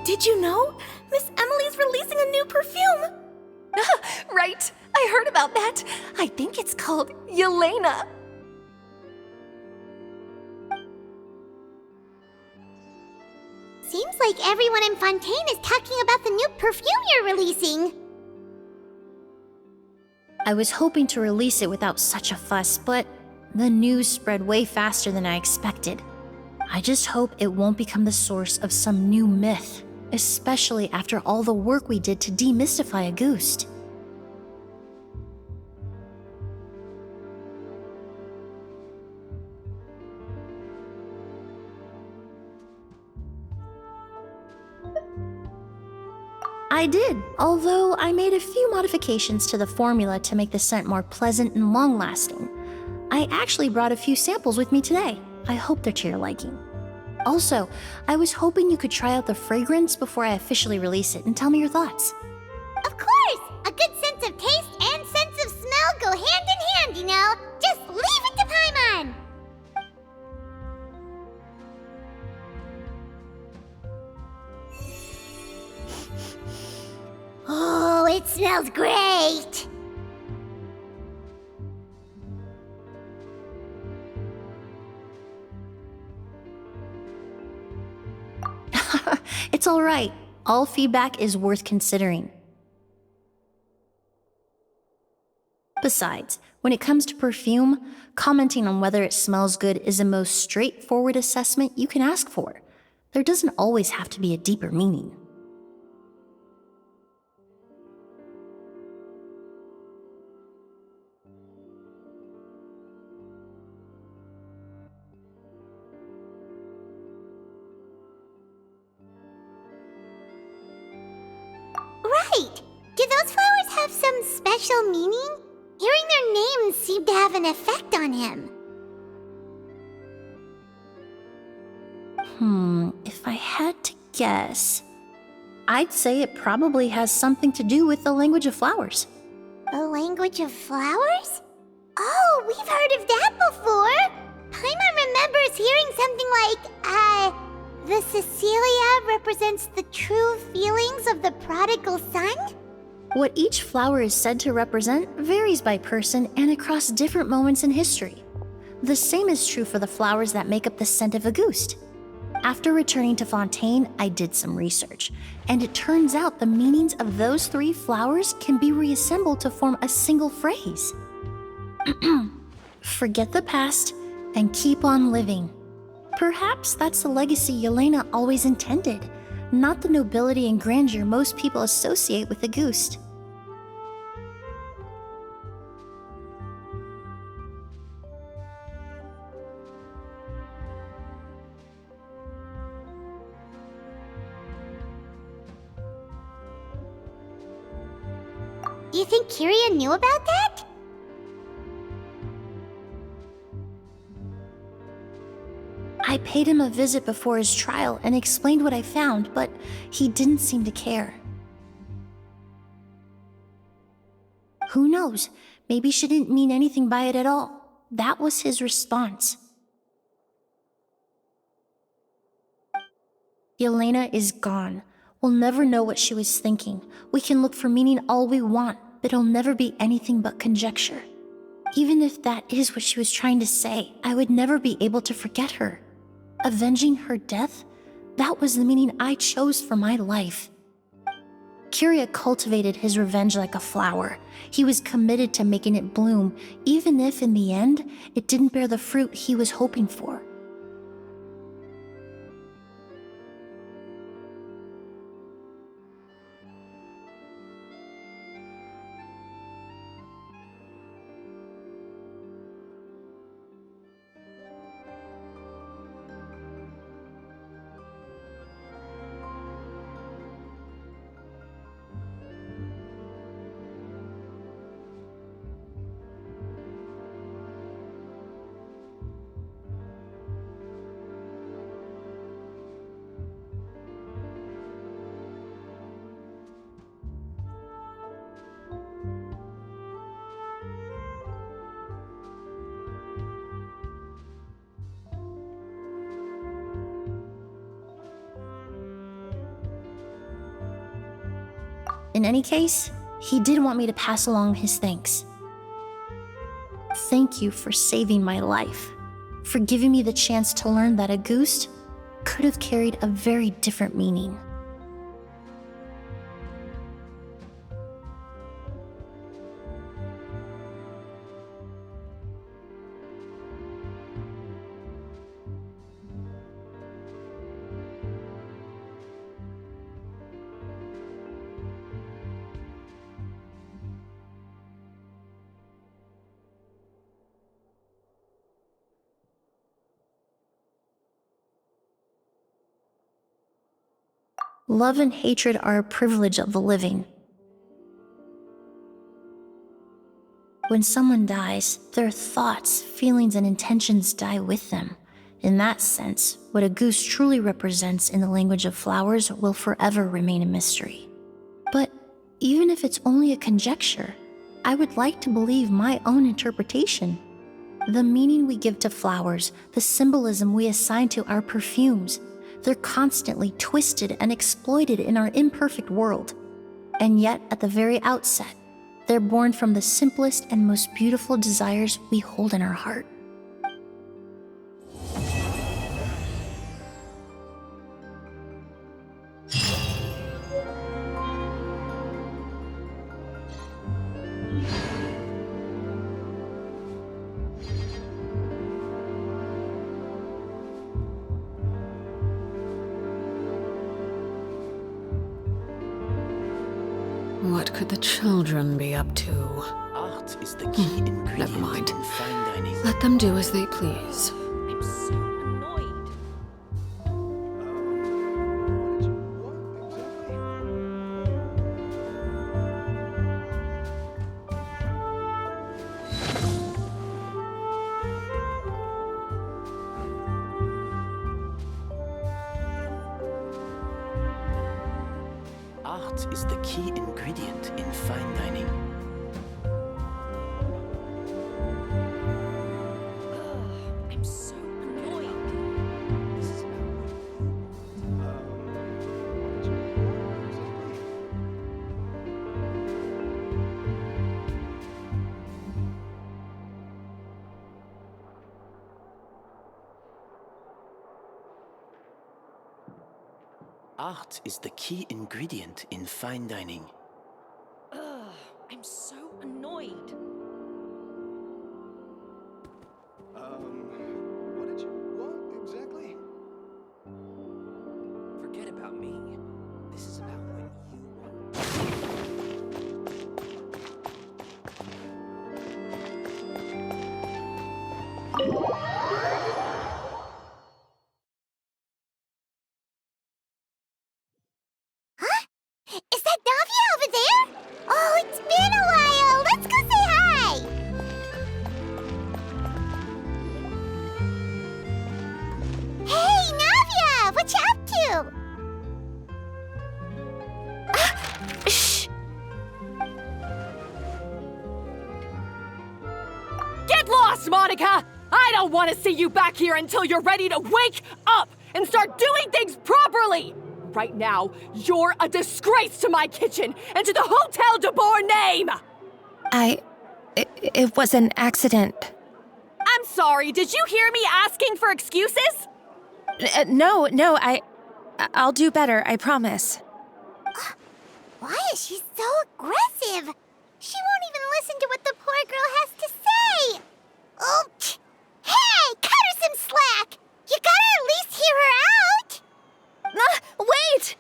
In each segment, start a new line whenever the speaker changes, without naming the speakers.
Did you know? Miss Emily's releasing a new perfume!
Right, I heard about that. I think it's called Yelena.
Seems like everyone in Fontaine is talking about the new perfume you're releasing.
I was hoping to release it without such a fuss, but the news spread way faster than I expected. I just hope it won't become the source of some new myth, especially after all the work we did to demystify a Ghost. I did, although I made a few modifications to the formula to make the scent more pleasant and long-lasting. I actually brought a few samples with me today. I hope they're to your liking. Also, I was hoping you could try out the fragrance before I officially release it and tell me your thoughts.
Of course! A good sense of taste and sense of smell go hand in hand, you know? Just leave it to Paimon! Oh, it smells great!
It's all right. All feedback is worth considering. Besides, when it comes to perfume, commenting on whether it smells good is the most straightforward assessment you can ask for. There doesn't always have to be a deeper meaning.
Right! Do those flowers have some special meaning? Hearing their names seemed to have an effect on him.
If I had to guess, I'd say it probably has something to do with the language of flowers.
The language of flowers? Oh, we've heard of that before! Paimon remembers hearing something like, the Cecilia represents the true feelings of the prodigal son?
What each flower is said to represent varies by person and across different moments in history. The same is true for the flowers that make up the scent of a Ghost. After returning to Fontaine, I did some research, and it turns out the meanings of those 3 flowers can be reassembled to form a single phrase. Forget the past and keep on living. Perhaps that's the legacy Yelena always intended, not the nobility and grandeur most people associate with a Ghost.
Do you think Kiria knew about that?
I paid him a visit before his trial and explained what I found, but he didn't seem to care. Who knows? Maybe she didn't mean anything by it at all. That was his response. Yelena is gone. We'll never know what she was thinking. We can look for meaning all we want, but it'll never be anything but conjecture. Even if that is what she was trying to say, I would never be able to forget her. Avenging her death? That was the meaning I chose for my life. Kiria cultivated his revenge like a flower. He was committed to making it bloom, even if in the end, it didn't bear the fruit he was hoping for. In any case, he did want me to pass along his thanks. Thank you for saving my life, for giving me the chance to learn that a goose could have carried a very different meaning. Love and hatred are a privilege of the living. When someone dies, their thoughts, feelings, and intentions die with them. In that sense, what a goose truly represents in the language of flowers will forever remain a mystery. But even if it's only a conjecture, I would like to believe my own interpretation. The meaning we give to flowers, the symbolism we assign to our perfumes, they're constantly twisted and exploited in our imperfect world. And yet, at the very outset, they're born from the simplest and most beautiful desires we hold in our heart.
What could the children be up to?
Art is the key ingredient
Never mind.
in fine dining.
Let them do as they please.
I'm so annoyed.
Art is the key ingredient in fine dining.
I'm so annoyed.
Art is the key ingredient in fine dining.
I'm so annoyed.
What did you want exactly?
Forget about me. This is about what you want.
Is that Navia over there? Oh, it's been a while. Let's go say hi. Hey, Navia, what you up to?
Shh!
Get lost, Monica! I don't want to see you back here until you're ready to wake up and start doing things properly! Right now, you're a disgrace to my kitchen and to the Hotel de Boer name!
It was an accident.
I'm sorry, did you hear me asking for excuses?
No, I'll do better, I promise.
Why is she so aggressive? She won't even listen to what the poor girl has to say. Oh, hey, cut her some slack. You gotta at least hear her out.
Wait!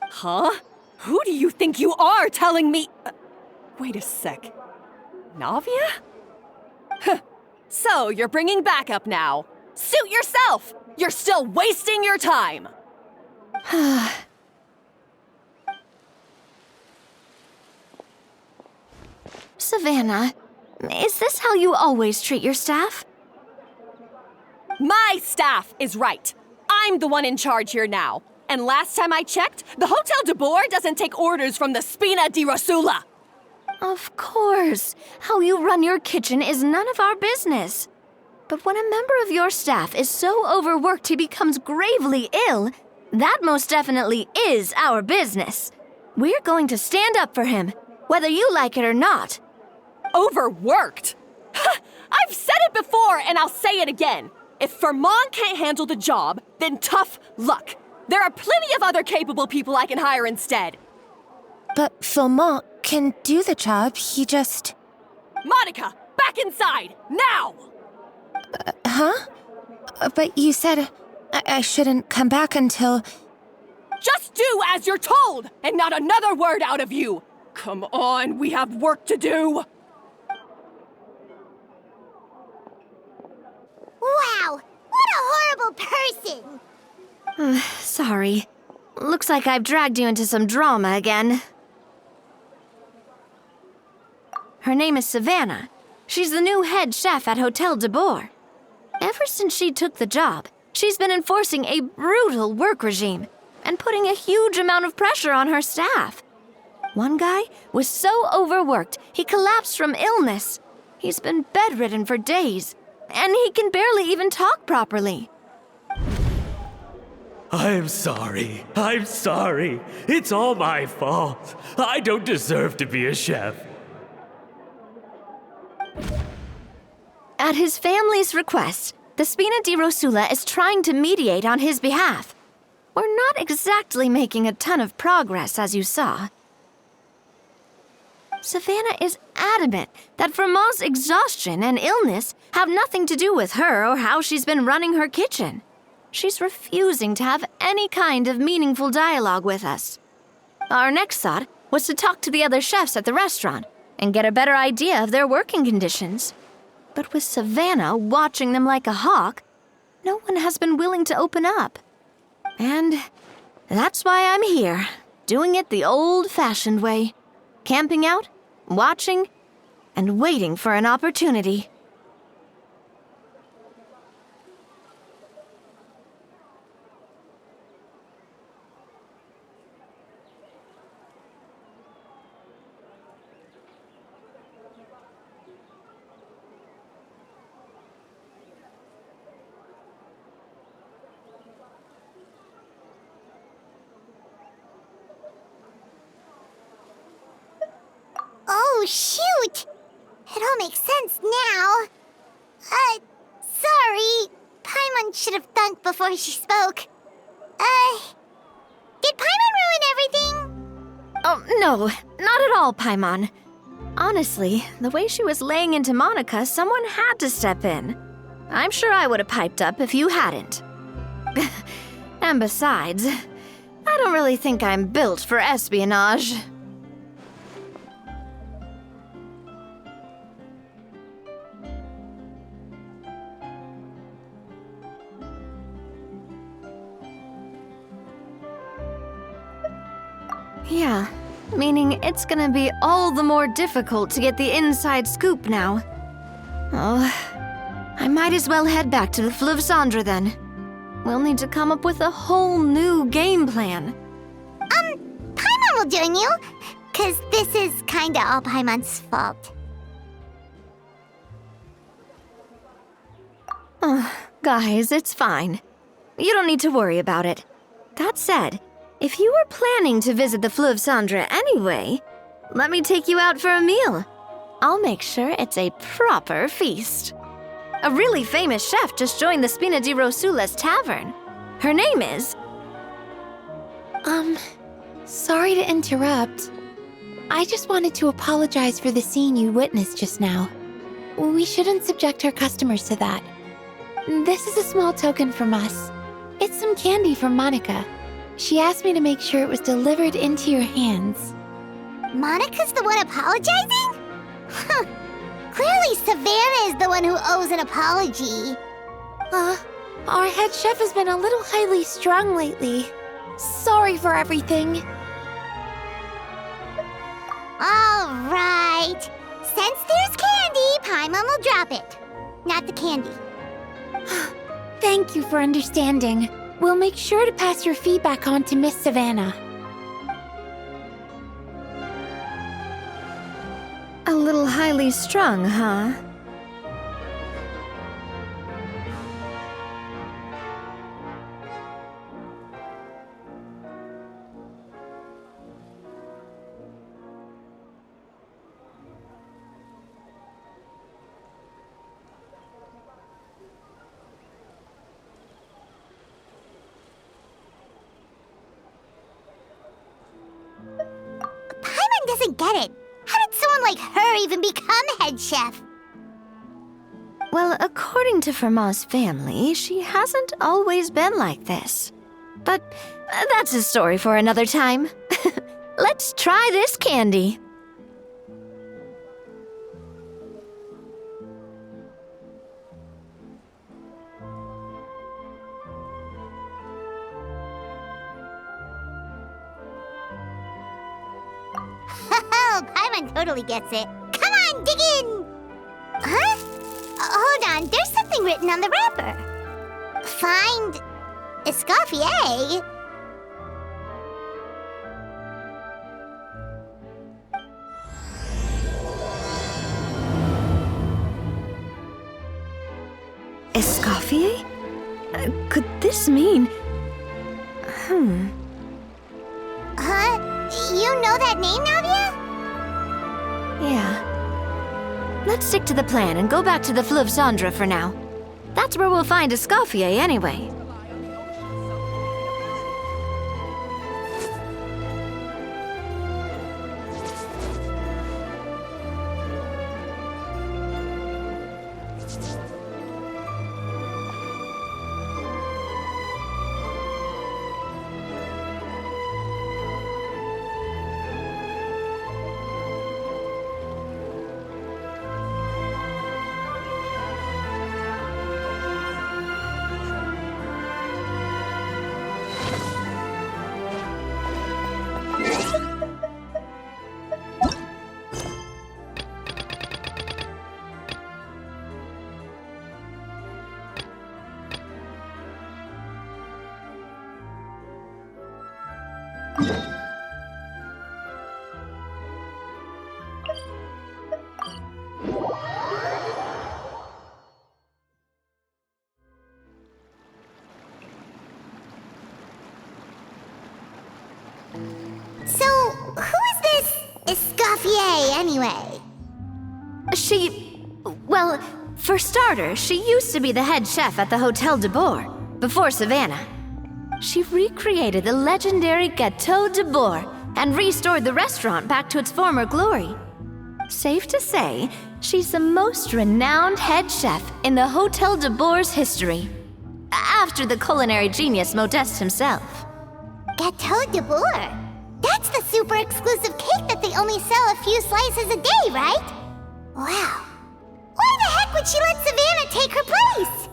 Huh? Who do you think you are telling me? Wait a sec. Navia? Huh. So, you're bringing backup now. Suit yourself! You're still wasting your time!
Savannah, is this how you always treat your staff?
My staff is right. I'm the one in charge here now. And last time I checked, the Hotel de Boer doesn't take orders from the Spina di Rosula.
Of course. How you run your kitchen is none of our business. But when a member of your staff is so overworked he becomes gravely ill, that most definitely is our business. We're going to stand up for him, whether you like it or not.
Overworked? I've said it before, and I'll say it again. If Fermon can't handle the job, then tough luck. There are plenty of other capable people I can hire instead.
But Philmont can do the job, he just...
Monica, back inside, now!
Huh? But you said I shouldn't come back until...
Just do as you're told, and not another word out of you! Come on, we have work to do!
Wow! What a horrible person!
Sorry. Looks like I've dragged you into some drama again. Her name is Savannah. She's the new head chef at Hotel de Boer. Ever since she took the job, she's been enforcing a brutal work regime and putting a huge amount of pressure on her staff. One guy was so overworked, he collapsed from illness. He's been bedridden for days, and he can barely even talk properly.
I'm sorry. I'm sorry. It's all my fault. I don't deserve to be a chef.
At his family's request, the Spina di Rosula is trying to mediate on his behalf. We're not exactly making a ton of progress, as you saw. Savannah is adamant that Vermont's exhaustion and illness have nothing to do with her or how she's been running her kitchen. She's refusing to have any kind of meaningful dialogue with us. Our next thought was to talk to the other chefs at the restaurant and get a better idea of their working conditions. But with Savannah watching them like a hawk, no one has been willing to open up. And that's why I'm here, doing it the old-fashioned way. Camping out, watching, and waiting for an opportunity.
Oh, shoot! It all makes sense now. Sorry. Paimon should have thunk before she spoke. Did Paimon ruin everything?
Oh, no, not at all, Paimon. Honestly, the way she was laying into Monica, someone had to step in. I'm sure I would have piped up if you hadn't. And besides, I don't really think I'm built for espionage. Yeah, meaning it's gonna be all the more difficult to get the inside scoop now. Oh, I might as well head back to the Fleuve Cendre then. We'll need to come up with a whole new game plan.
Paimon will join you, 'cause this is kinda all Paimon's fault.
Guys, it's fine. You don't need to worry about it. That said, if you were planning to visit the Fleuve Cendre anyway, let me take you out for a meal. I'll make sure it's a proper feast. A really famous chef just joined the Spina di Rosula's tavern. Her name is...
Sorry to interrupt. I just wanted to apologize for the scene you witnessed just now. We shouldn't subject our customers to that. This is a small token from us. It's some candy from Monica. She asked me to make sure it was delivered into your hands.
Monica's the one apologizing? Huh. Clearly Savannah is the one who owes an apology.
Our head chef has been a little highly strung lately. Sorry for everything.
All right. Since there's candy, Paimon will drop it. Not the candy.
Thank you for understanding. We'll make sure to pass your feedback on to Miss Savannah.
A little highly strung, huh?
doesn't get it. How did someone like her even become head chef?
Well, according to Fermat's family, she hasn't always been like this. But that's a story for another time. Let's try this candy.
Oh, Paimon totally gets it. Come on, dig in! Huh? Hold on, there's something written on the wrapper. Find Escoffier?
Escoffier? Could this mean...
Huh? You know that name, Navia?
Yeah. Let's stick to the plan and go back to the Fleuve Cendre for now. That's where we'll find Escoffier anyway.
So, who is this Escoffier anyway?
Well, for starters, she used to be the head chef at the Hotel de Bourg, before Savannah. She recreated the legendary Gâteau de Bourg and restored the restaurant back to its former glory. Safe to say, she's the most renowned head chef in the Hotel de Bourg's history, after the culinary genius Modeste himself.
Gâteau de Bourg? That's the super exclusive cake that they only sell a few slices a day, right? Wow. Why the heck would she let Savannah take her place?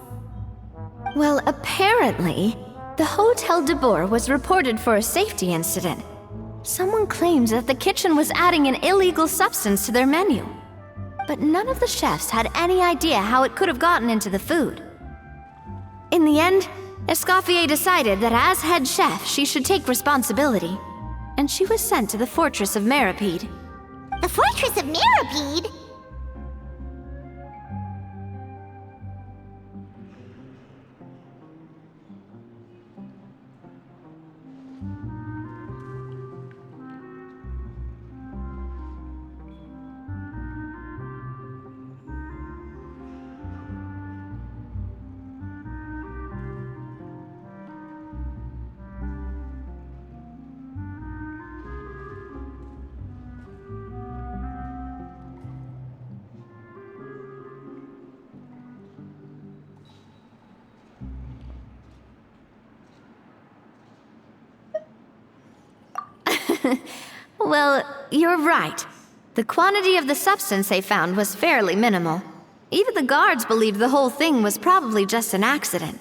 Well, apparently, the Hotel de Bourg was reported for a safety incident. Someone claims that the kitchen was adding an illegal substance to their menu. But none of the chefs had any idea how it could have gotten into the food. In the end, Escoffier decided that as head chef, she should take responsibility. And she was sent to the Fortress of Meripede.
The Fortress of Meripede?
Well, you're right. The quantity of the substance they found was fairly minimal. Even the guards believed the whole thing was probably just an accident.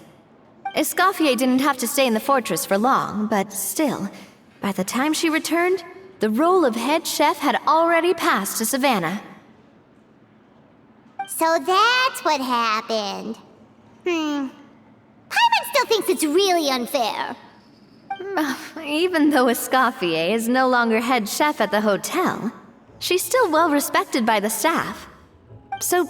Escoffier didn't have to stay in the fortress for long, but still, by the time she returned, the role of head chef had already passed to Savannah.
So that's what happened. Paimon still thinks it's really unfair.
Even though Escoffier is no longer head chef at the hotel, she's still well respected by the staff. So,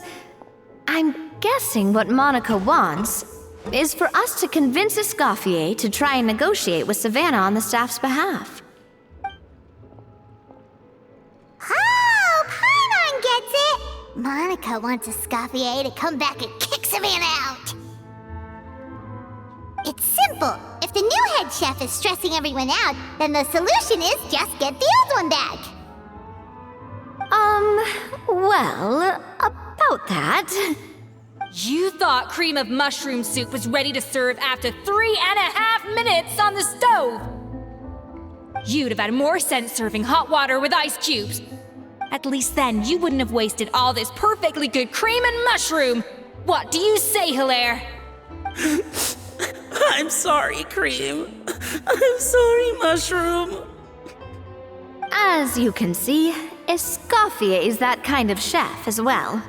I'm guessing what Monica wants is for us to convince Escoffier to try and negotiate with Savannah on the staff's behalf.
Oh, Paimon gets it! Monica wants Escoffier to come back and kick Savannah out. It's simple. If the new head chef is stressing everyone out, then the solution is just get the old one back.
Well, about that.
You thought cream of mushroom soup was ready to serve after 3.5 minutes on the stove! You'd have had more sense serving hot water with ice cubes. At least then you wouldn't have wasted all this perfectly good cream and mushroom! What do you say, Hilaire?
I'm sorry, Cream. I'm sorry, Mushroom.
As you can see, Escoffier is that kind of chef as well.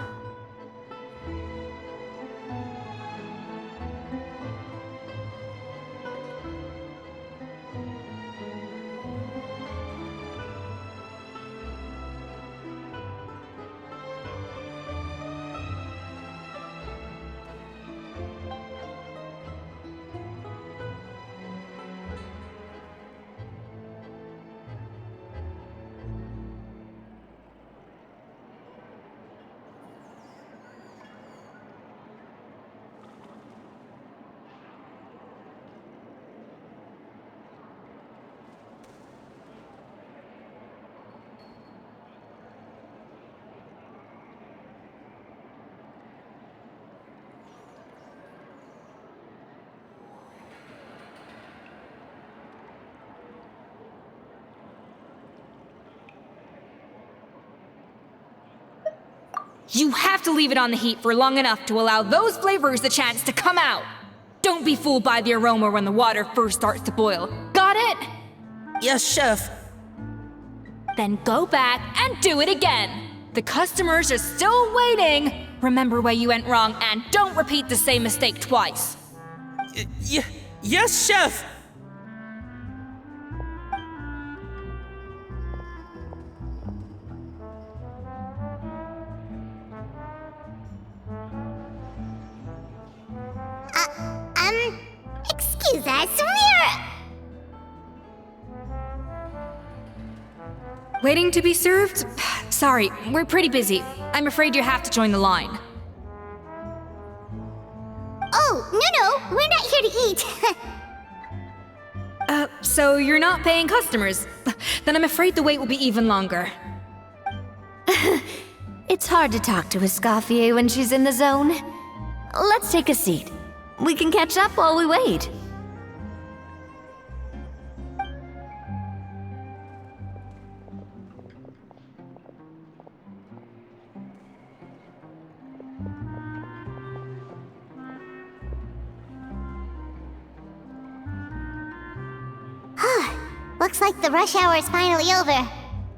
You have to leave it on the heat for long enough to allow those flavors the chance to come out. Don't be fooled by the aroma when the water first starts to boil. Got it?
Yes, Chef.
Then go back and do it again. The customers are still waiting. Remember where you went wrong and don't repeat the same mistake twice.
Yes, Chef.
Excuse us,
Waiting to be served? Sorry, we're pretty busy. I'm afraid you have to join the line.
Oh, no, we're not here to eat.
So you're not paying customers? Then I'm afraid the wait will be even longer.
It's hard to talk to Escoffier when she's in the zone. Let's take a seat. We can catch up while we wait.
Looks like the rush hour is finally over.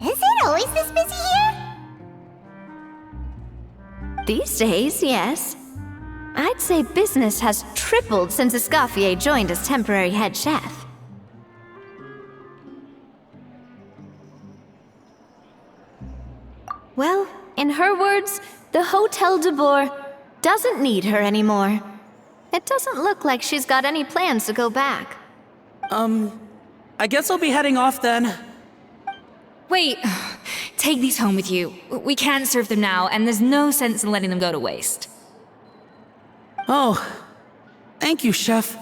Is it always this busy here?
These days, yes. I'd say business has tripled since Escoffier joined as temporary head chef. Well, in her words, the Hotel de Boer doesn't need her anymore. It doesn't look like she's got any plans to go back.
I guess I'll be heading off then.
Wait, take these home with you. We can't serve them now, and there's no sense in letting them go to waste.
Oh, thank you, Chef.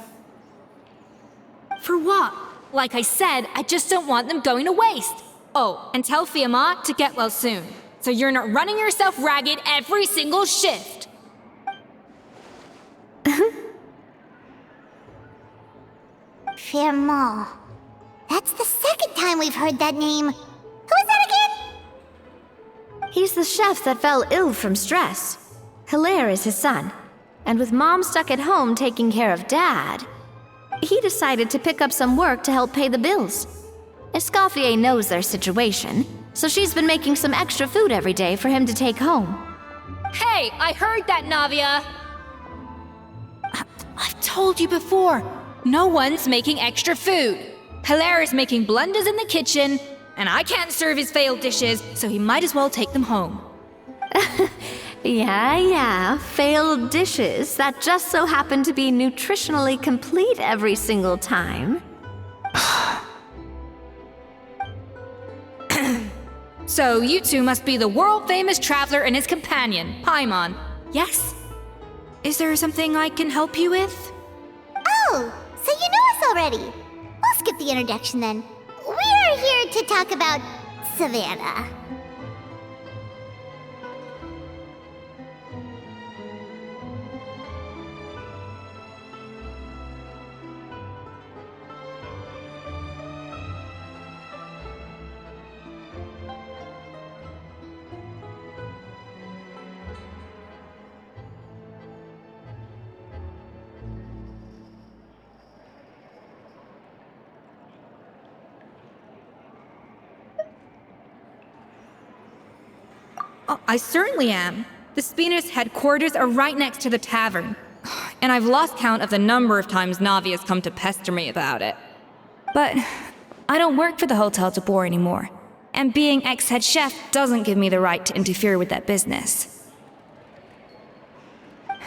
For what? Like I said, I just don't want them going to waste. Oh, and tell Fiamma to get well soon, so you're not running yourself ragged every single shift.
Fiamma. That's the second time we've heard that name. Who is that again?
He's the chef that fell ill from stress. Hilaire is his son. And with Mom stuck at home taking care of Dad, he decided to pick up some work to help pay the bills. Escoffier knows their situation, so she's been making some extra food every day for him to take home.
Hey, I heard that, Navia! I've told you before, no one's making extra food. Hilaire is making blunders in the kitchen, and I can't serve his failed dishes, so he might as well take them home.
Yeah, failed dishes that just so happen to be nutritionally complete every single time.
So you two must be the world-famous traveler and his companion, Paimon. Yes? Is there something I can help you with?
Oh, so you know us already. We'll skip the introduction then. We're here to talk about Savannah.
I certainly am. The Spina's headquarters are right next to the tavern. And I've lost count of the number of times Navi has come to pester me about it. But I don't work for the Hotel de Boer anymore. And being ex-head chef doesn't give me the right to interfere with that business.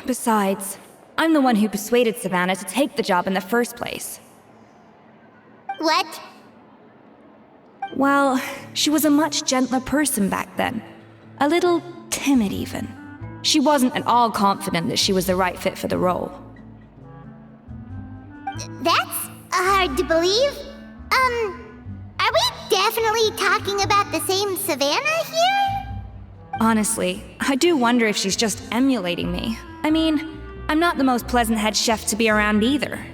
Besides, I'm the one who persuaded Savannah to take the job in the first place.
What?
Well, she was a much gentler person back then. A little timid, even. She wasn't at all confident that she was the right fit for the role.
That's hard to believe. Are we definitely talking about the same Savannah here?
Honestly, I do wonder if she's just emulating me. I mean, I'm not the most pleasant head chef to be around either.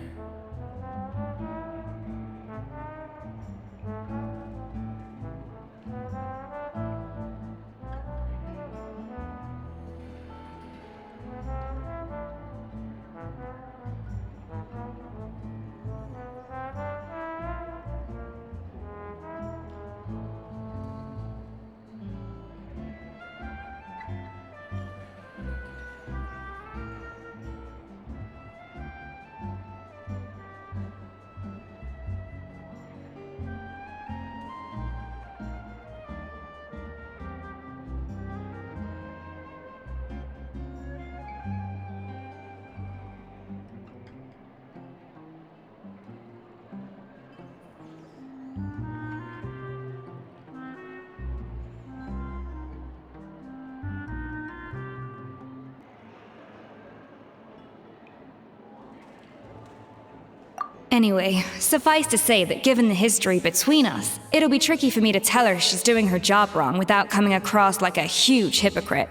Anyway, suffice to say that given the history between us, it'll be tricky for me to tell her she's doing her job wrong without coming across like a huge hypocrite.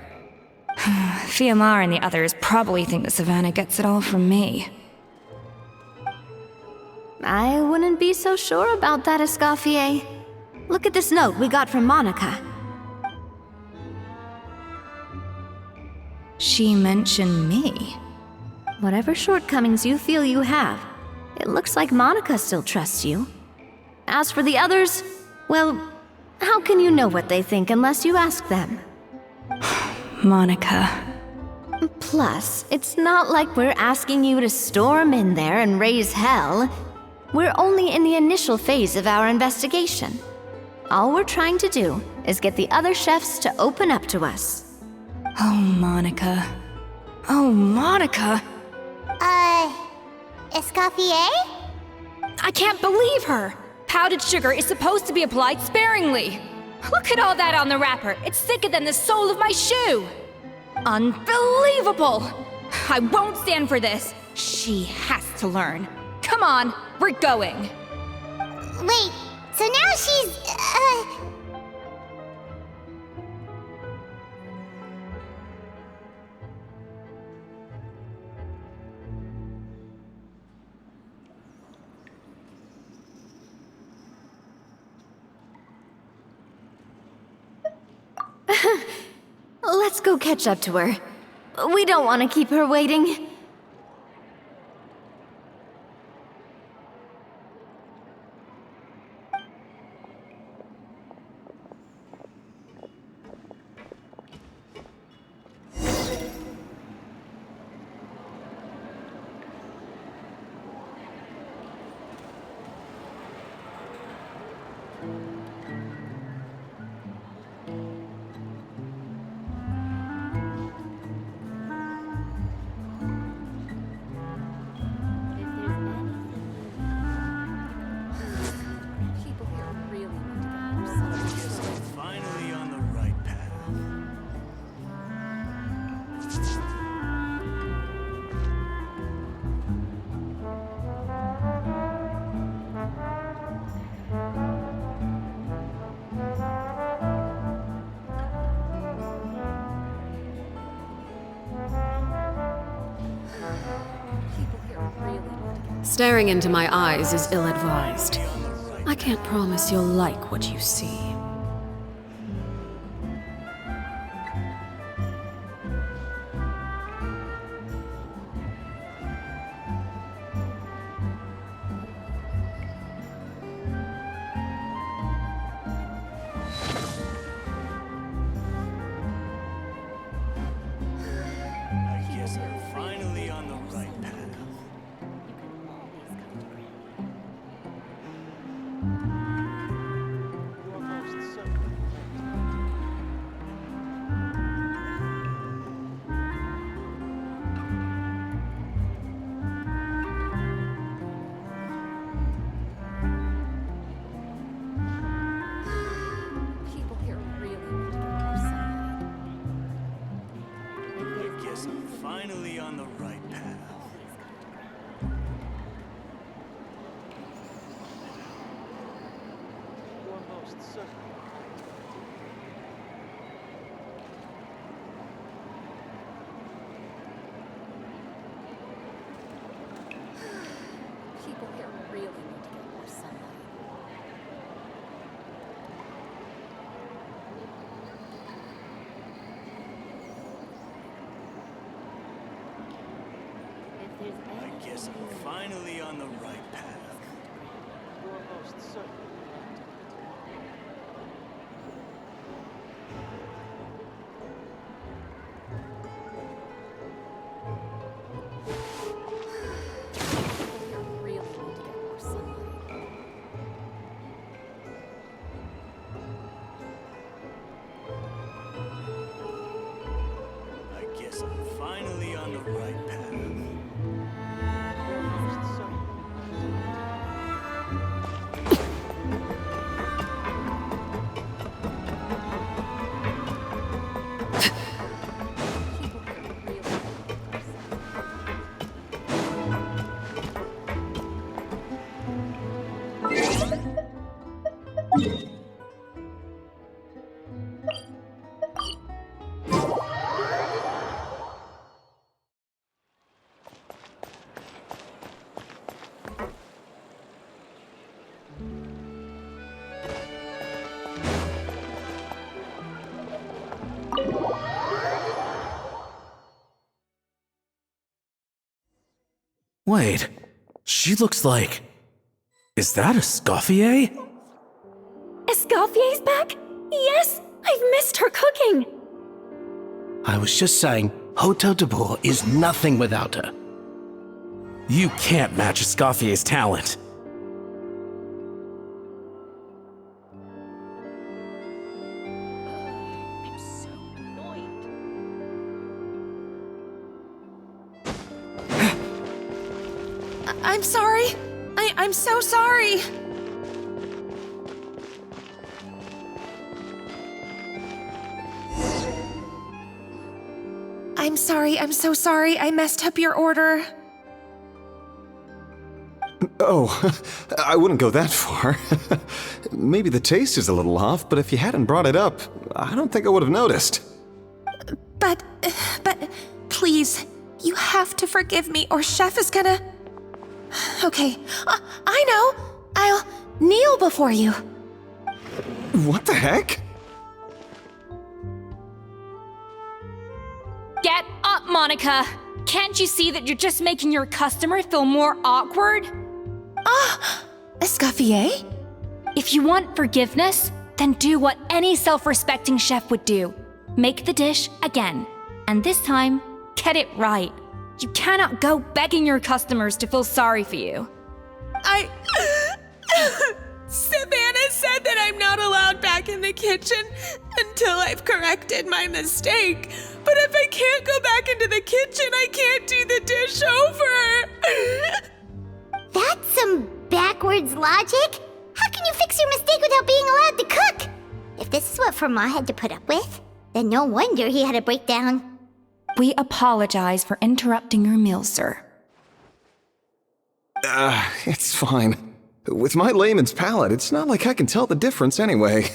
Fiamar and the others probably think that Savannah gets it all from me.
I wouldn't be so sure about that, Escoffier. Look at this note we got from Monica.
She mentioned me.
Whatever shortcomings you feel you have, it looks like Monica still trusts you. As for the others, well, how can you know what they think unless you ask them?
Monica.
Plus, it's not like we're asking you to storm in there and raise hell. We're only in the initial phase of our investigation. All we're trying to do is get the other chefs to open up to us.
Oh, Monica. Oh, Monica!
Escoffier?
I can't believe her! Powdered sugar is supposed to be applied sparingly. Look at all that on the wrapper. It's thicker than the sole of my shoe. Unbelievable! I won't stand for this. She has to learn. Come on, we're going.
Wait, so now she's,
Let's go catch up to her. We don't want to keep her waiting.
Finally on the right path.
Staring into my eyes is ill-advised. I can't promise you'll like what you see.
finally on the right path.
You're most certainly.
People here really need to get more sunlight.
I guess I'm finally on the right path.
You're most certainly right.
People here really need to get more sunlight.
I guess I'm finally on the right path.
You're most certainly right.
People here really need to get more sunlight.
Wait, she looks like... Is that a Escoffier?
Escoffier's back? Yes! I've missed her cooking!
I was just saying, Hotel de Bourg is nothing without her.
You can't match Escoffier's talent.
I'm so annoyed.
I'm sorry. I'm so sorry. I'm sorry. I'm so sorry. I messed up your order.
Oh, I wouldn't go that far. Maybe the taste is a little off, but if you hadn't brought it up, I don't think I would have noticed.
But, please, you have to forgive me or Chef is gonna... Okay, I know. I'll kneel before you.
What the heck?
Get up, Monica! Can't you see that you're just making your customer feel more awkward?
Escoffier?
If you want forgiveness, then do what any self-respecting chef would do. Make the dish again. And this time, get it right. You cannot go begging your customers to feel sorry for you.
Savannah said that I'm not allowed back in the kitchen until I've corrected my mistake. But if I can't go back into the kitchen, I can't do the dish over.
That's some backwards logic. How can you fix your mistake without being allowed to cook? If this is what Fermat had to put up with, then no wonder he had a breakdown.
We apologize for interrupting your meal, sir.
It's fine. With my layman's palate, it's not like I can tell the difference anyway.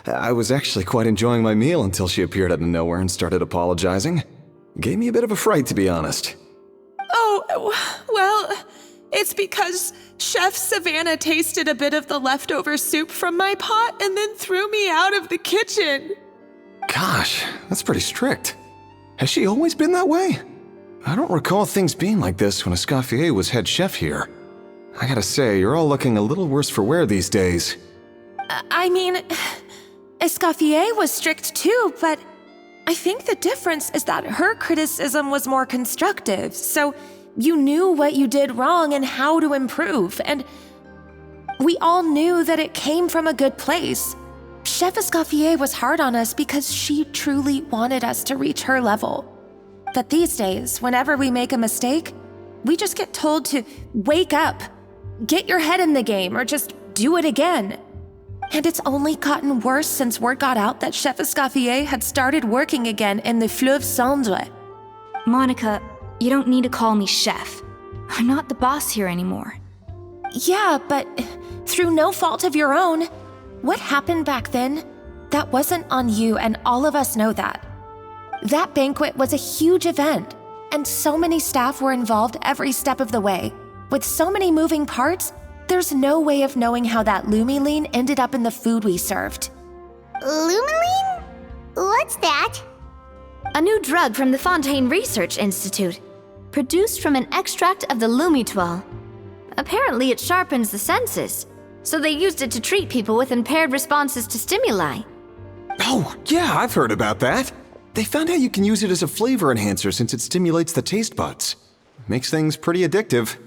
I was actually quite enjoying my meal until she appeared out of nowhere and started apologizing. Gave me a bit of a fright, to be honest.
Oh, well, it's because Chef Savannah tasted a bit of the leftover soup from my pot and then threw me out of the kitchen.
Gosh, that's pretty strict. Has she always been that way? I don't recall things being like this when Escoffier was head chef here. I gotta say, you're all looking a little worse for wear these days.
I mean, Escoffier was strict too, but I think the difference is that her criticism was more constructive, so you knew what you did wrong and how to improve, and we all knew that it came from a good place. Chef Escoffier was hard on us because she truly wanted us to reach her level. But these days, whenever we make a mistake, we just get told to wake up, get your head in the game, or just do it again. And it's only gotten worse since word got out that Chef Escoffier had started working again in the Fleuve Cendre.
Monica, you don't need to call me chef. I'm not the boss here anymore.
Yeah, but through no fault of your own. What happened back then, that wasn't on you, and all of us know that. That banquet was a huge event, and so many staff were involved every step of the way. With so many moving parts, there's no way of knowing how that Lumiline ended up in the food we served.
Lumiline? What's that?
A new drug from the Fontaine Research Institute, produced from an extract of the Lumitoile. Apparently it sharpens the senses, so they used it to treat people with impaired responses to stimuli.
Oh, yeah, I've heard about that. They found out you can use it as a flavor enhancer since it stimulates the taste buds. Makes things pretty addictive.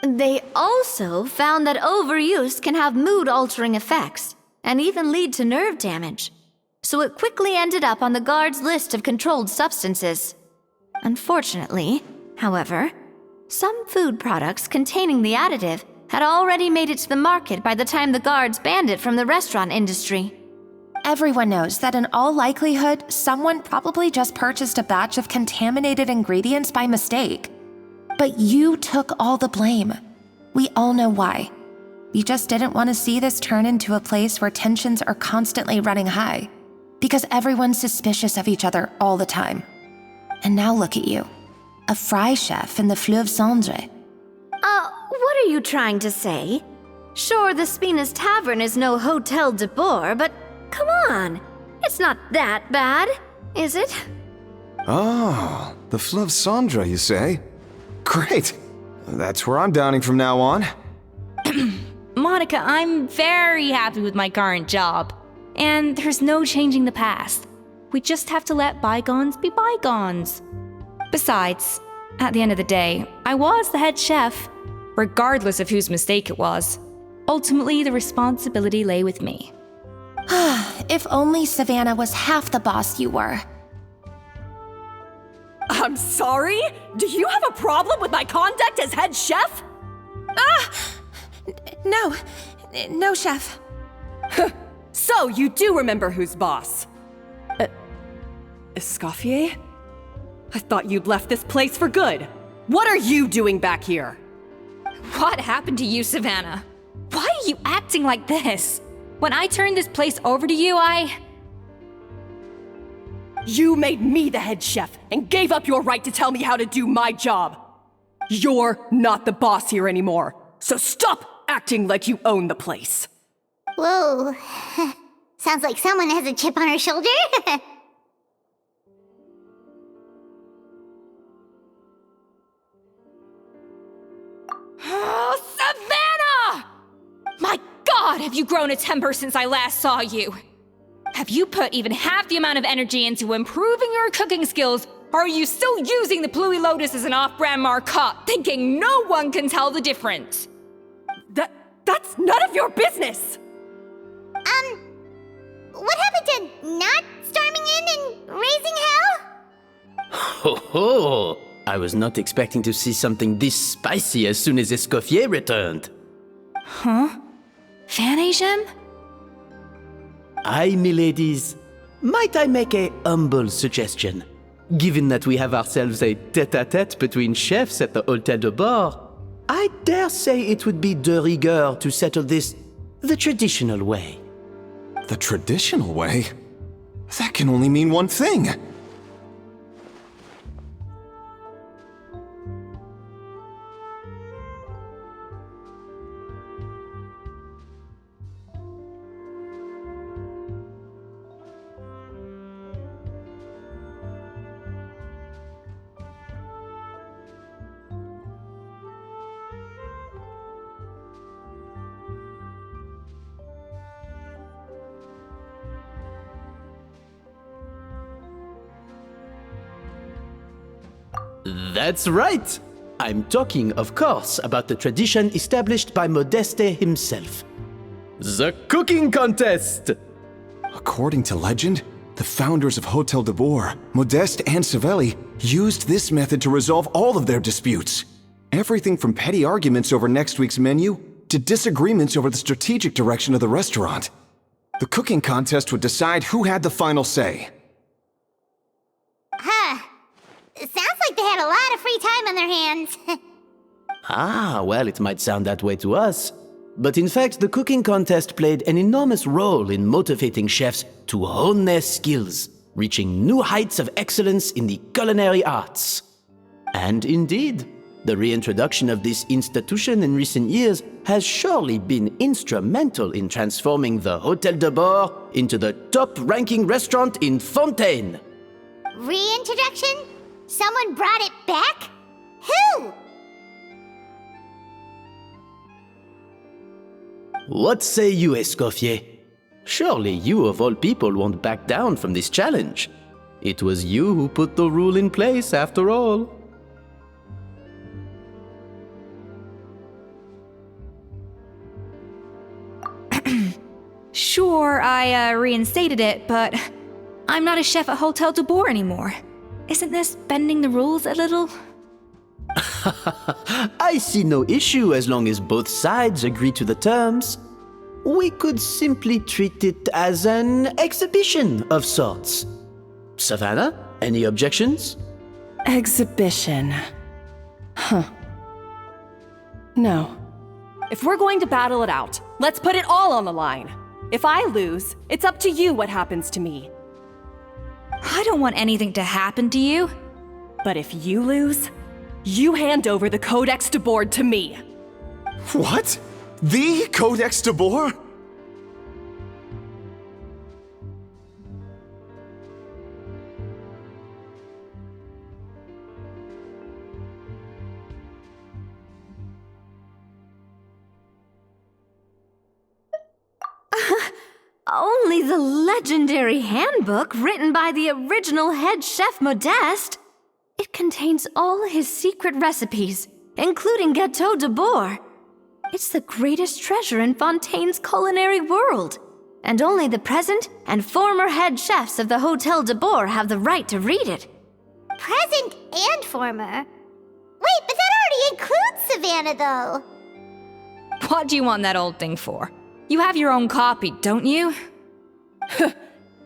They also found that overuse can have mood-altering effects, and even lead to nerve damage. So it quickly ended up on the guards' list of controlled substances. Unfortunately, however, some food products containing the additive had already made it to the market by the time the guards banned it from the restaurant industry.
Everyone knows that in all likelihood, someone probably just purchased a batch of contaminated ingredients by mistake. But you took all the blame. We all know why. You just didn't want to see this turn into a place where tensions are constantly running high, because everyone's suspicious of each other all the time. And now look at you, a fry chef in the Fleuve Cendre.
What are you trying to say? Sure, the Spina's Tavern is no Hotel de Boer, but come on, it's not that bad, is it?
Oh, the Fleuve Cendre, you say? Great. That's where I'm dining from now on.
Monica, I'm very happy with my current job. And there's no changing the past. We just have to let bygones be bygones. Besides, at the end of the day, I was the head chef, regardless of whose mistake it was. Ultimately, the responsibility lay with me.
If only Savannah was half the boss you were.
I'm sorry? Do you have a problem with my conduct as head chef?
No, chef.
So you do remember who's boss? Escoffier? I thought you'd left this place for good. What are you doing back here?
What happened to you, Savannah? Why are you acting like this? When I turned this place over to you,
You made me the head chef and gave up your right to tell me how to do my job. You're not the boss here anymore, so stop acting like you own the place.
Whoa. Sounds like someone has a chip on her shoulder.
Oh, Savannah! My God, have you grown a temper since I last saw you? Have you put even half the amount of energy into improving your cooking skills, or are you still using the Pluie Lotus as an off-brand marcotte, thinking no one can tell the difference?
That's none of your business!
What happened to not storming in and raising hell?
Ho ho! I was not expecting to see something this spicy as soon as Escoffier returned.
Huh? Fan Asian?
Aye, miladies. Might I make a humble suggestion? Given that we have ourselves a tête-à-tête between chefs at the Hotel de Boer, I dare say it would be de rigueur to settle this the traditional way.
The traditional way? That can only mean one thing.
That's right! I'm talking, of course, about the tradition established by Modeste himself. The cooking contest!
According to legend, the founders of Hotel de Boer, Modeste and Savelli, used this method to resolve all of their disputes. Everything from petty arguments over next week's menu to disagreements over the strategic direction of the restaurant. The cooking contest would decide who had the final say.
free time on their hands.
Ah, well, it might sound that way to us. But in fact, the cooking contest played an enormous role in motivating chefs to hone their skills, reaching new heights of excellence in the culinary arts. And indeed, the reintroduction of this institution in recent years has surely been instrumental in transforming the Hôtel de Bord into the top-ranking restaurant in Fontaine.
Reintroduction? Someone brought it back? Who?
What say you, Escoffier? Surely you of all people won't back down from this challenge. It was you who put the rule in place, after all.
Sure, I reinstated it, but I'm not a chef at Hôtel de Bord anymore. Isn't this bending the rules a little?
I see no issue as long as both sides agree to the terms. We could simply treat it as an exhibition of sorts. Savannah, any objections?
Exhibition. Huh. No. If we're going to battle it out, let's put it all on the line. If I lose, it's up to you what happens to me.
I don't want anything to happen to you.
But if you lose, you hand over the Codex de Bord to me.
What? The Codex de Bord?
Only the legendary handbook written by the original head chef Modeste. It contains all his secret recipes, including Gâteau de Bord. It's the greatest treasure in Fontaine's culinary world, and only the present and former head chefs of the Hôtel de Bord have the right to read it.
Present and former? Wait, but that already includes Savannah, though.
What do you want that old thing for? You have your own copy, don't you?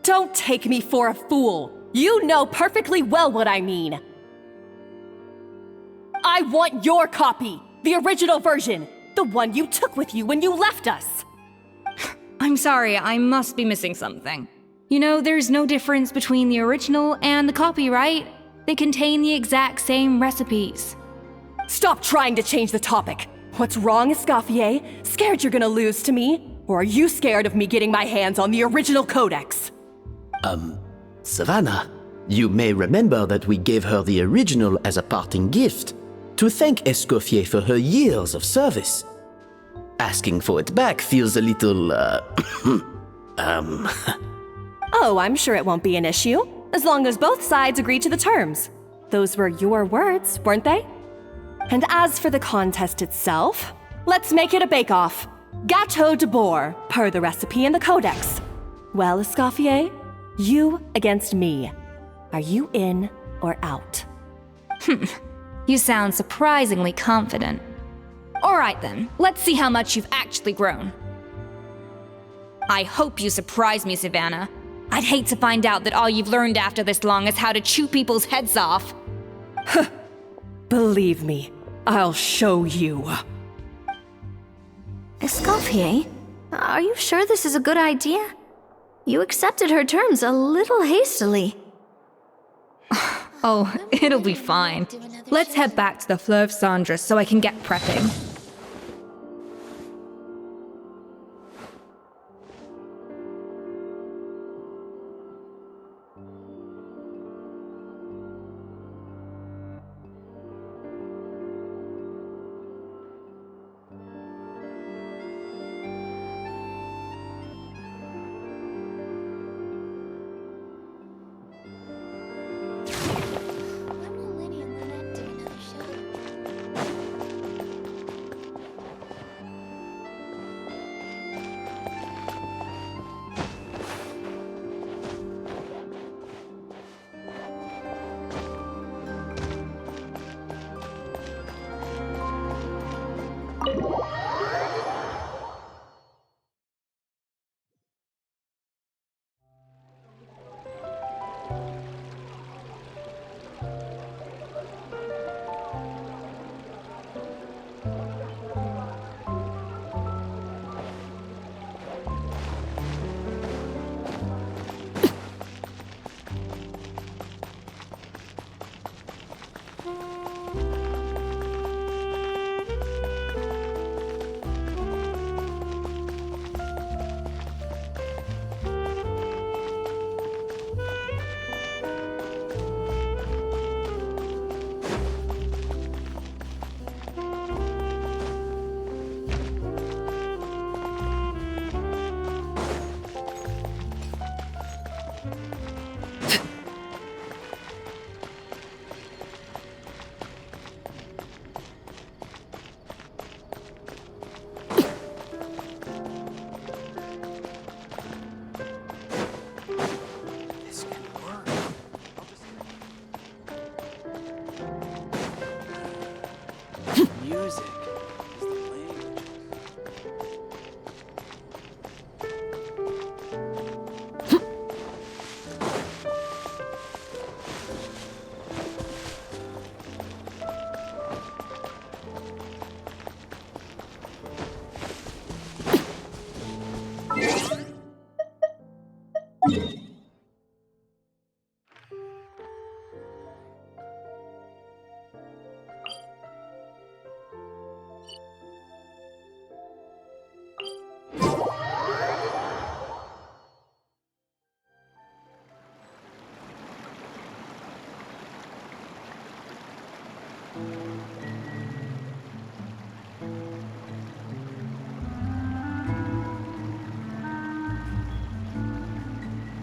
Don't take me for a fool. You know perfectly well what I mean. I want your copy, the original version, the one you took with you when you left us.
I'm sorry, I must be missing something. You know, there's no difference between the original and the copy, right? They contain the exact same recipes.
Stop trying to change the topic. What's wrong, Escoffier? Scared you're gonna lose to me? Or are you scared of me getting my hands on the original codex?
Savannah, you may remember that we gave her the original as a parting gift, to thank Escoffier for her years of service. Asking for it back feels a little,
Oh, I'm sure it won't be an issue, as long as both sides agree to the terms. Those were your words, weren't they? And as for the contest itself, let's make it a bake-off. Gâteau de Bord, per the recipe in the codex. Well, Escoffier, you against me. Are you in or out?
You sound surprisingly confident. All right then, let's see how much you've actually grown. I hope you surprise me, Savannah. I'd hate to find out that all you've learned after this long is how to chew people's heads off.
Believe me, I'll show you.
Escoffier, are you sure this is a good idea? You accepted her terms a little hastily.
Oh, it'll be fine. Let's head back to the Fleuve Cendres so I can get prepping.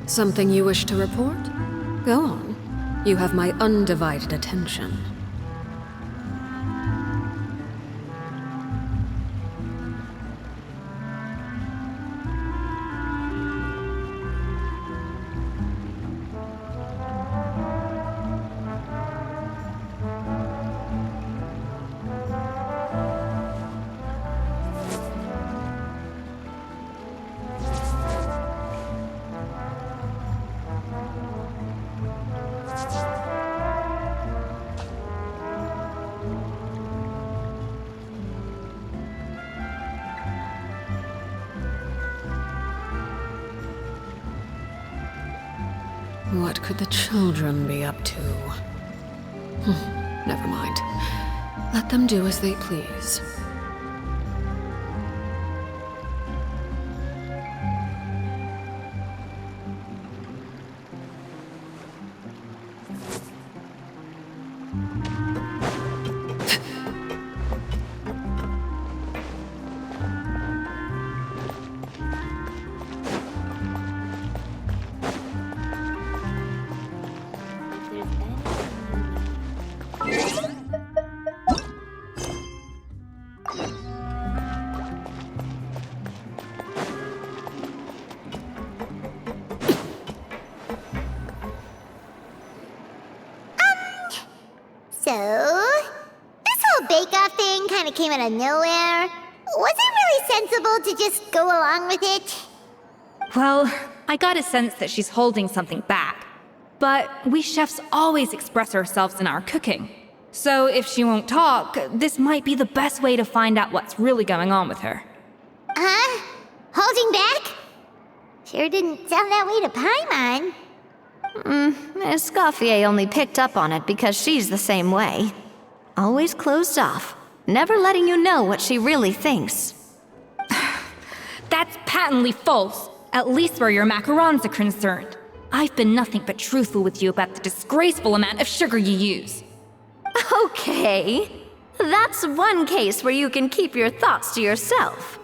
Something you wish to report? Go on. You have my undivided attention. What could the children be up to? Never mind. Let them do as they please.
So, this whole bake-off thing kind of came out of nowhere. Was it really sensible to just go along with it?
Well, I got a sense that she's holding something back. But we chefs always express ourselves in our cooking. So if she won't talk, this might be the best way to find out what's really going on with her.
Huh? Holding back? Sure didn't sound that way to Paimon.
Escoffier only picked up on it because she's the same way. Always closed off, never letting you know what she really thinks.
That's patently false, at least where your macarons are concerned. I've been nothing but truthful with you about the disgraceful amount of sugar you use.
Okay, that's one case where you can keep your thoughts to yourself.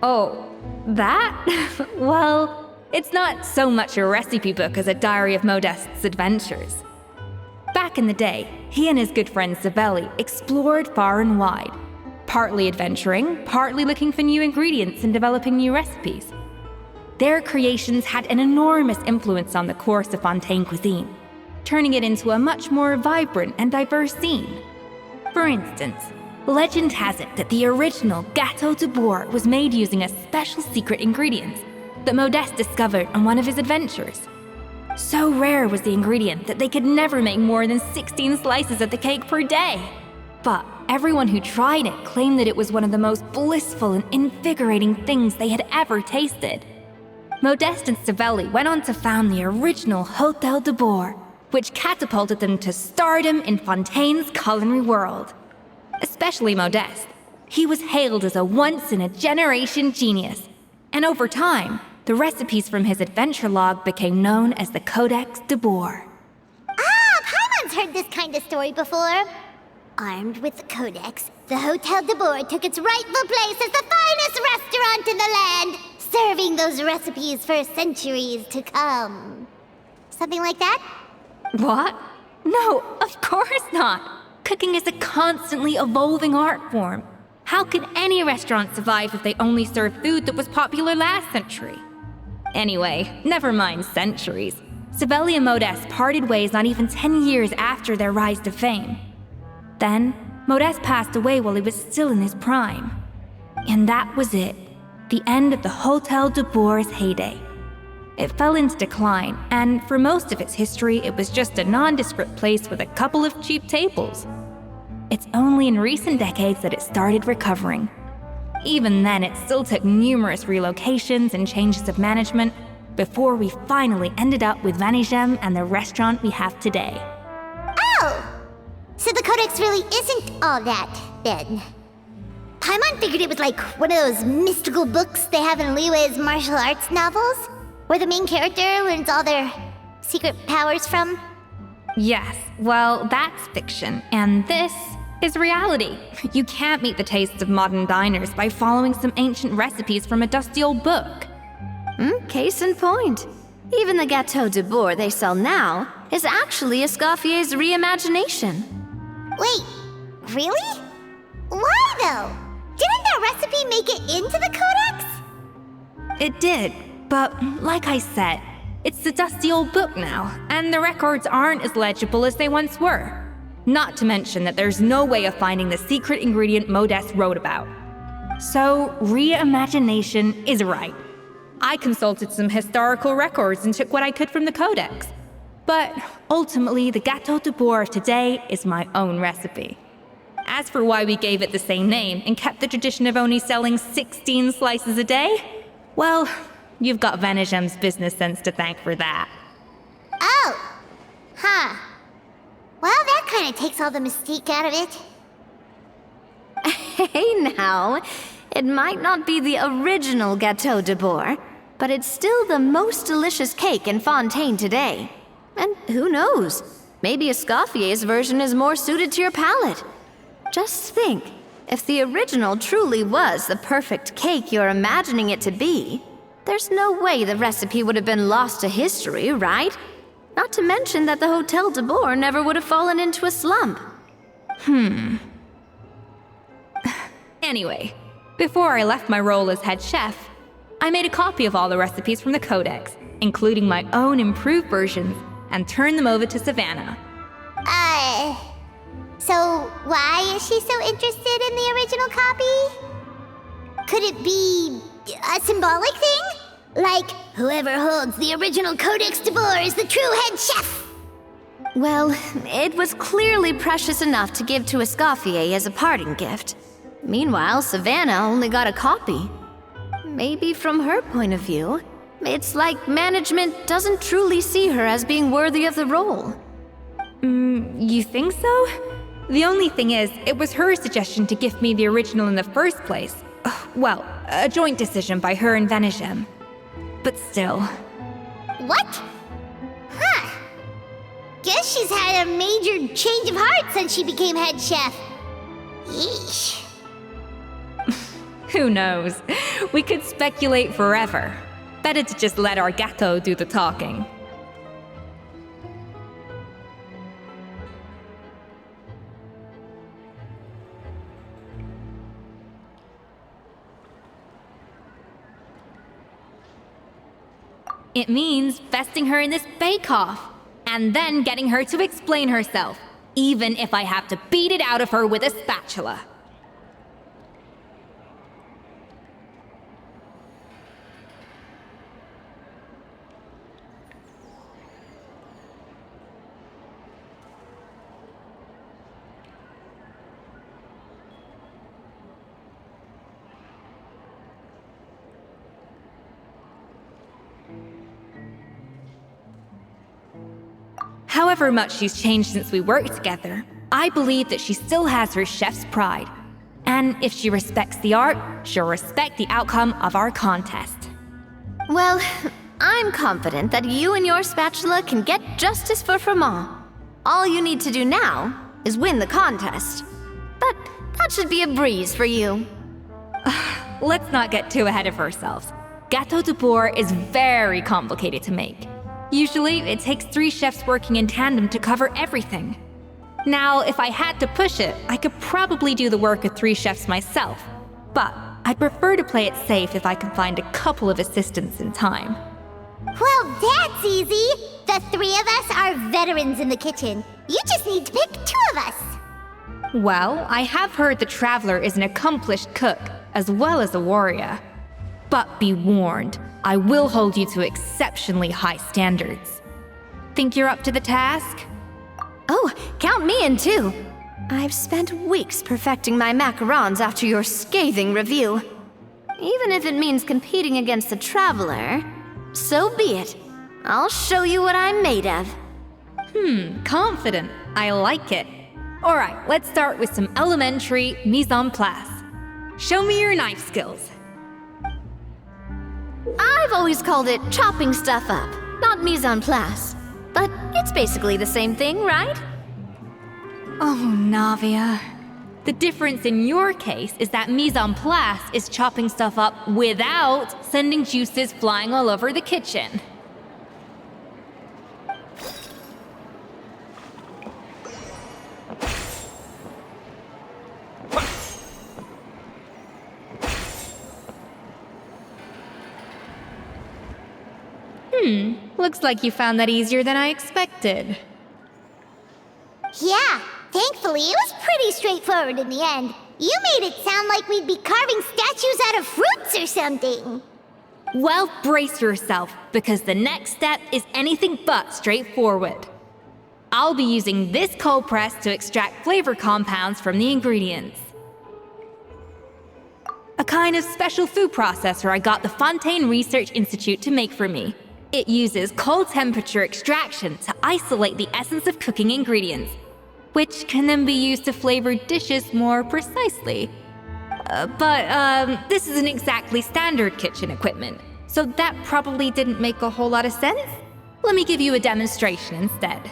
Oh, that? Well, it's not so much a recipe book as a diary of Modeste's adventures. Back in the day, he and his good friend Savelli explored far and wide, partly adventuring, partly looking for new ingredients and developing new recipes. Their creations had an enormous influence on the course of Fontaine cuisine, turning it into a much more vibrant and diverse scene. For instance, legend has it that the original Gâteau de Bourg was made using a special secret ingredient that Modeste discovered on one of his adventures. So rare was the ingredient that they could never make more than 16 slices of the cake per day. But everyone who tried it claimed that it was one of the most blissful and invigorating things they had ever tasted. Modeste and Savelli went on to found the original Hôtel de Bourg, which catapulted them to stardom in Fontaine's culinary world. Especially Modeste. He was hailed as a once-in-a-generation genius, and over time, the recipes from his adventure log became known as the Codex de Bourg.
Paimon's heard this kind of story before. Armed with the Codex, the Hôtel de Bourg took its rightful place as the finest restaurant in the land, serving those recipes for centuries to come. Something like that?
What? No, of course not. Cooking is a constantly evolving art form. How could any restaurant survive if they only served food that was popular last century? Anyway, never mind centuries. Savelli and Modeste parted ways not even 10 years after their rise to fame. Then, Modeste passed away while he was still in his prime. And that was it. The end of the Hotel de Boer's heyday. It fell into decline, and for most of its history, it was just a nondescript place with a couple of cheap tables. It's only in recent decades that it started recovering. Even then, it still took numerous relocations and changes of management before we finally ended up with Vanigem and the restaurant we have today.
Oh! So the Codex really isn't all that, then. Paimon figured it was like one of those mystical books they have in Liwe's martial arts novels, where the main character learns all their secret powers from.
Yes, well, that's fiction, and this is reality. You can't meet the tastes of modern diners by following some ancient recipes from a dusty old book.
Case in point. Even the Gâteau de Boer they sell now is actually Escoffier's reimagination.
Wait, really? Why though? Didn't that recipe make it into the Codex?
It did, but like I said, it's the dusty old book now, and the records aren't as legible as they once were. Not to mention that there's no way of finding the secret ingredient Modeste wrote about. So, reimagination is right. I consulted some historical records and took what I could from the Codex. But ultimately, the Gâteau de Boer of today is my own recipe. As for why we gave it the same name and kept the tradition of only selling 16 slices a day, well, you've got Vanigem's business sense to thank for that.
Oh! Huh. Well, that kind of takes all the mystique out of it.
Hey now, it might not be the original Gâteau de Boer, but it's still the most delicious cake in Fontaine today. And who knows, maybe Escoffier's version is more suited to your palate. Just think, if the original truly was the perfect cake you're imagining it to be, there's no way the recipe would have been lost to history, right? Not to mention that the Hotel de Boer never would have fallen into a slump.
Anyway, before I left my role as head chef, I made a copy of all the recipes from the Codex, including my own improved versions, and turned them over to Savannah.
So why is she so interested in the original copy? Could it be a symbolic thing? Like, whoever holds the original Codex de Boer is the true head chef?
Well, it was clearly precious enough to give to Escoffier as a parting gift. Meanwhile, Savannah only got a copy. Maybe from her point of view, it's like management doesn't truly see her as being worthy of the role.
You think so? The only thing is, it was her suggestion to gift me the original in the first place. Well, a joint decision by her and Vanigem. But still.
What? Huh. Guess she's had a major change of heart since she became head chef. Yeesh.
Who knows? We could speculate forever. Better to just let our gâteau do the talking. It means besting her in this bake-off, and then getting her to explain herself, even if I have to beat it out of her with a spatula. However much she's changed since we worked together, I believe that she still has her chef's pride. And if she respects the art, she'll respect the outcome of our contest.
Well, I'm confident that you and your spatula can get justice for Froment. All you need to do now is win the contest. But that should be a breeze for you.
Let's not get too ahead of ourselves. Gâteau de Boer is very complicated to make. Usually, it takes 3 chefs working in tandem to cover everything. Now, if I had to push it, I could probably do the work of 3 chefs myself. But I'd prefer to play it safe if I can find a couple of assistants in time.
Well, that's easy. The 3 of us are veterans in the kitchen. You just need to pick 2 of us.
Well, I have heard the Traveler is an accomplished cook, as well as a warrior. But be warned, I will hold you to exceptionally high standards. Think you're up to the task?
Oh, count me in too. I've spent weeks perfecting my macarons after your scathing review. Even if it means competing against the Traveler, so be it. I'll show you what I'm made of.
Confident. I like it. Alright, let's start with some elementary mise en place. Show me your knife skills.
I've always called it chopping stuff up, not mise en place. But it's basically the same thing, right?
Oh, Navia. The difference in your case is that mise en place is chopping stuff up without sending juices flying all over the kitchen. Looks like you found that easier than I expected.
Yeah, thankfully it was pretty straightforward in the end. You made it sound like we'd be carving statues out of fruits or something.
Well, brace yourself, because the next step is anything but straightforward. I'll be using this cold press to extract flavor compounds from the ingredients. A kind of special food processor I got the Fontaine Research Institute to make for me. It uses cold temperature extraction to isolate the essence of cooking ingredients, which can then be used to flavor dishes more precisely. But this isn't exactly standard kitchen equipment, so that probably didn't make a whole lot of sense. Let me give you a demonstration instead.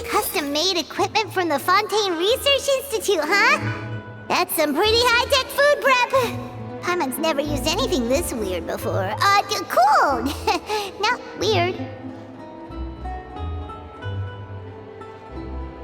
Custom-made equipment from the Fontaine Research Institute, huh? That's some pretty high-tech food prep. Paimon's never used anything this weird before. Cool. Not weird.